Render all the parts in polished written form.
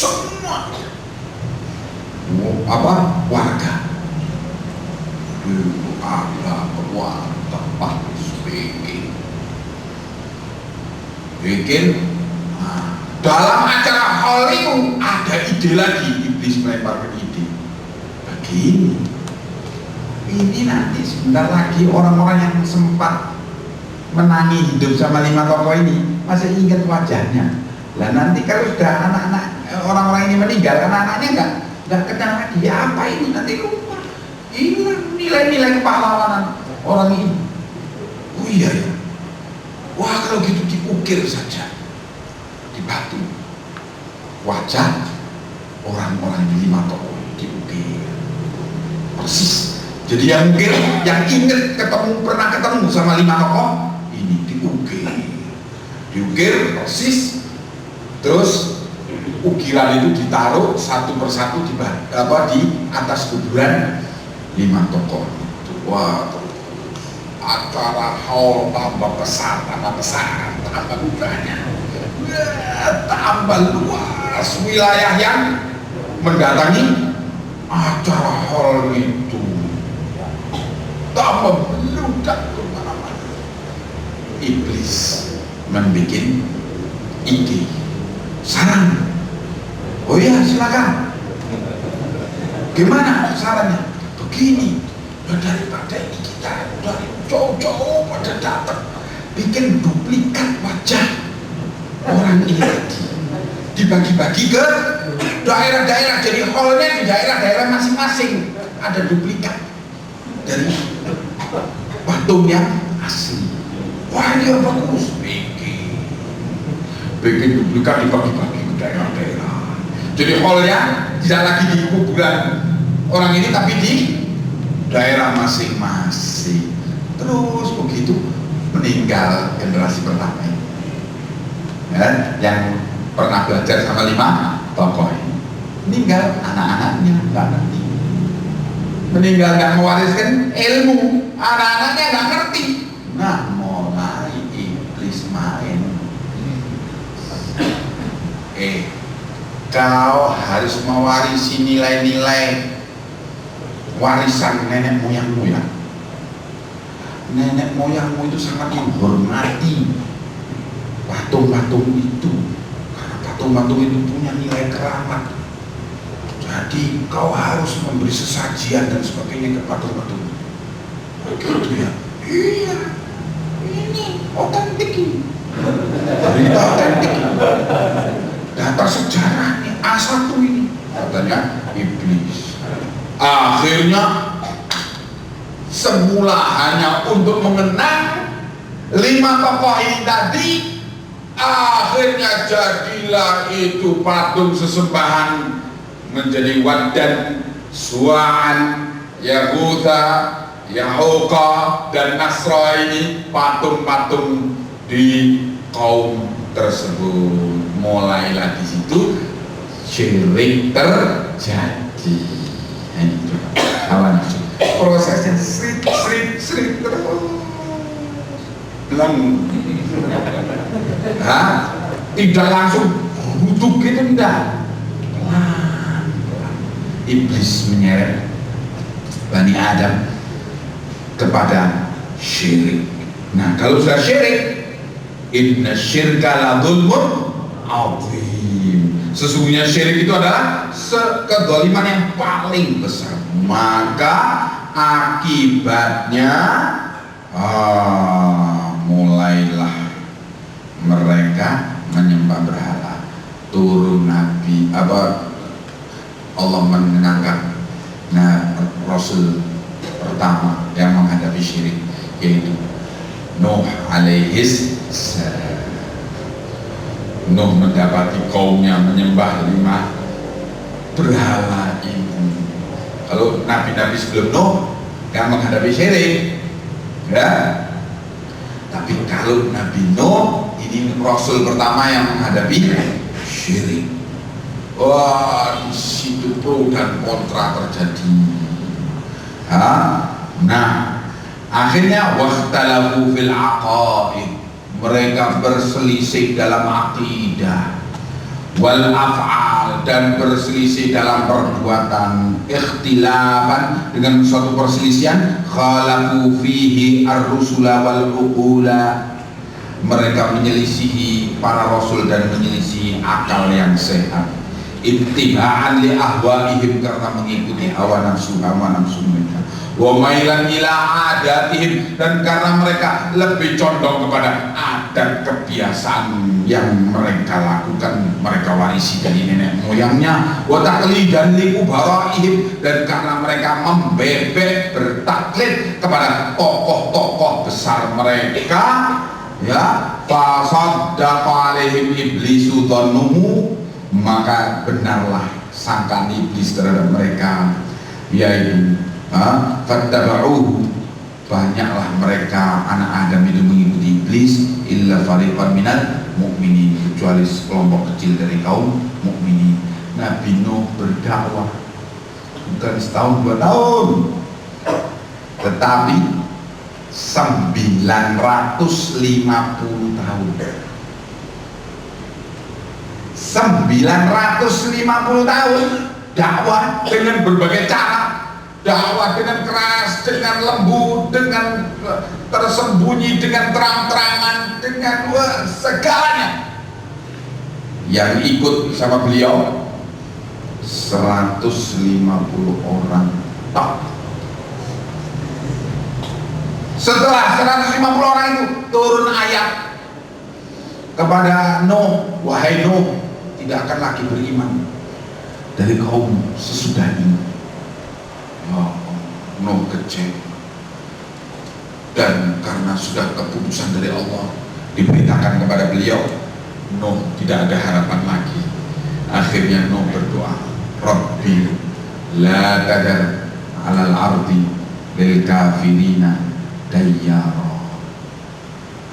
semua warga ada tempat bikin dalam acara hall itu ada ide lagi. Iblis melemparkan ide begini, ini nanti sebentar lagi orang-orang yang sempat menangi hidup sama 5 tokoh ini masih ingat wajahnya. Lah nanti kalau sudah anak-anak orang-orang ini meninggal, anak-anaknya nggak kenal lagi. Apa ini nanti lupa. Hilang nilai-nilai kepahlawanan orang ini. Oh iya ya. Wah kalau gitu diukir saja di batu wajah orang-orang di 5 tokoh diukir persis. Jadi yang ukir, yang ingat pernah ketemu sama 5 tokoh ini diukir persis. Terus ukiran itu ditaruh satu persatu di atas kuburan 5 tokoh itu. Wah, acara haul tambah besar, tambah banyak, tambah luas wilayah yang mendatangi acara haul itu, tambah meludak kemana-mana. Iblis membuat ide, saran. Oh iya silakan. Gimana sarannya? Begini, daripada ini kita dari jauh-jauh pada datang bikin duplikat wajah orang ini tadi, dibagi-bagi ke daerah-daerah. Jadi hallnya di daerah-daerah masing-masing ada duplikat dari patung yang asli. Wah ini bagus, bikin duplikat dibagi-bagi ke daerah-daerah. Jadi hallnya tidak lagi di kuburan orang ini tapi di daerah masing-masing. Terus begitu meninggal generasi pertama ini, ya, yang pernah belajar sama 5 tokoh ini, meninggal anak-anaknya nggak ngerti, meninggal nggak mewariskan ilmu, anak-anaknya nggak ngerti. Nah mulai iblis main, kau harus mewarisi nilai-nilai warisan nenek moyangmu ya. Nenek moyangmu itu sangat menghormati patung-patung itu, karena patung-patung itu punya nilai keramat. Jadi kau harus memberi sesajian dan sebagainya ke patung-patung. Begitu ya? Iya, ini otentik ini, berita otentik, data sejarahnya A1 ini, katanya iblis. Akhirnya semula hanya untuk mengenang 5 tokoh ini tadi, akhirnya jadilah itu patung sesembahan menjadi Wad dan Suwa'an, Yahuda, Yahuqa dan Nasra. Ini patung-patung di kaum tersebut. Mulailah di situ syirik terjadi. Ini hawa nafsu. Prosesnya sering terus bilang, tidak langsung butuh gitu, tidak. Iblis menyeret Bani Adam kepada syirik. Nah kalau sudah syirik, inna syirka la dzulmun adzim. Sesungguhnya syirik itu adalah kezaliman yang paling besar. Maka akibatnya mulailah mereka menyembah berhala. Turun nabi Allah menenangkan Rasul pertama yang menghadapi syirik, yaitu Nuh alaihis salam. Nuh mendapati kaumnya menyembah 5 berhala itu. Kalau nabi-nabi sebelum Nuh yang menghadapi syirik, ya. Tapi kalau Nabi Nuh ini Rasul pertama yang menghadapi syirik. Wah, di situ pro dan kontra terjadi. Nah, akhirnya waqtalafu fil aqaid. Mereka berselisih dalam akidah, wal af'al, dan berselisih dalam perbuatan, ikhtilafan dengan suatu perselisihan, khalafu fihi ar-rusula wal uqula, mereka menyelisihi para rasul dan menyelisihi akal yang sehat, ittiba'an li ahwaihim, karena mengikuti hawa nafsu mereka, wa mailan ila adatihim, dan karena mereka lebih condong kepada adat kebiasaan yang mereka lakukan, mereka warisi dari nenek moyangnya, wa taqlidan li kubaraihim, dan karena mereka membebek bertaklid kepada tokoh-tokoh besar mereka, ya, fasaddaqa alaihim iblisu dhannuhu, maka benarlah sangkaan iblis terhadap mereka, yaitu fattaba'uhu, banyaklah mereka anak Adam itu mengikuti iblis, illa fariqan minal mu'minin, kecuali sekelompok kecil dari kaum mukminin. Nabi Nuh berdakwah bukan setahun 2 tahun, tetapi 950 tahun. 950 tahun dakwah dengan berbagai cara, dakwah dengan keras, dengan lembut, dengan tersembunyi, dengan terang-terangan, dengan segalanya. Yang ikut sama beliau 150 orang tok. Setelah 150 orang itu turun ayat kepada Nuh, wahai Nuh, tidak akan lagi beriman dari kaum sesudah ini. Nuh kecewa, dan karena sudah keputusan dari Allah diberitakan kepada beliau, Nuh tidak ada harapan lagi. Akhirnya Nuh berdoa, Rabbi la tadar alal ardi lil kafirina dayyara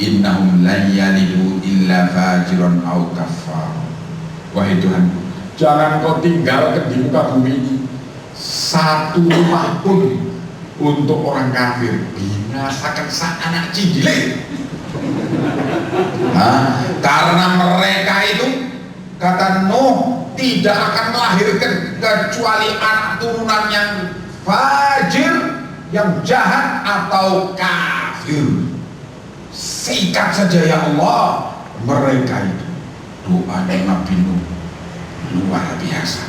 innahum lan yalidu illa fajiran au kafar. Wahai Tuhan, jangan kau tinggalkan di muka bumi ini satu rumah pun untuk orang kafir, binasakan sang anak cilik. Karena mereka itu, kata Nuh, tidak akan melahirkan kecuali anak turunan yang fajir, yang jahat atau kafir. Sikat saja ya Allah. Mereka itu, doanya Nabi Nuh luar biasa,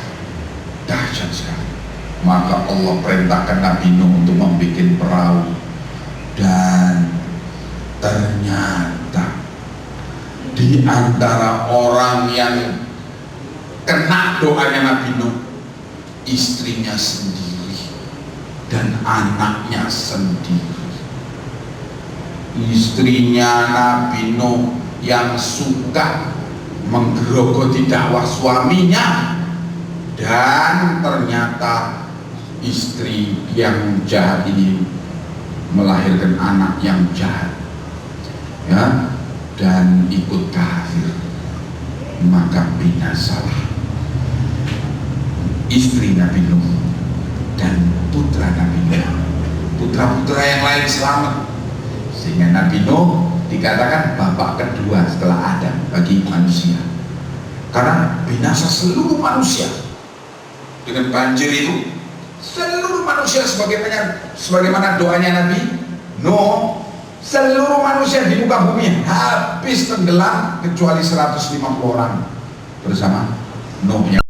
dahsyat sekali. Maka Allah perintahkan Nabi Nuh untuk membuat perahu, dan ternyata di antara orang yang kena doanya Nabi Nuh, istrinya sendiri dan anaknya sendiri. Istrinya Nabi Nuh yang suka menggerogoti dakwah suaminya, dan ternyata istri yang jahat ini melahirkan anak yang jahat, ya, dan ikut kafir, maka binasalah istri Nabi Nuh dan putra Nabi Nuh. Putra-putra yang lain selamat, sehingga Nabi Nuh dikatakan bapak kedua setelah Adam bagi manusia, karena binasa seluruh manusia dengan banjir itu. Seluruh manusia sebagaimana doanya Nabi Nuh, seluruh manusia di muka bumi habis tenggelam kecuali 150 orang bersama Nuh.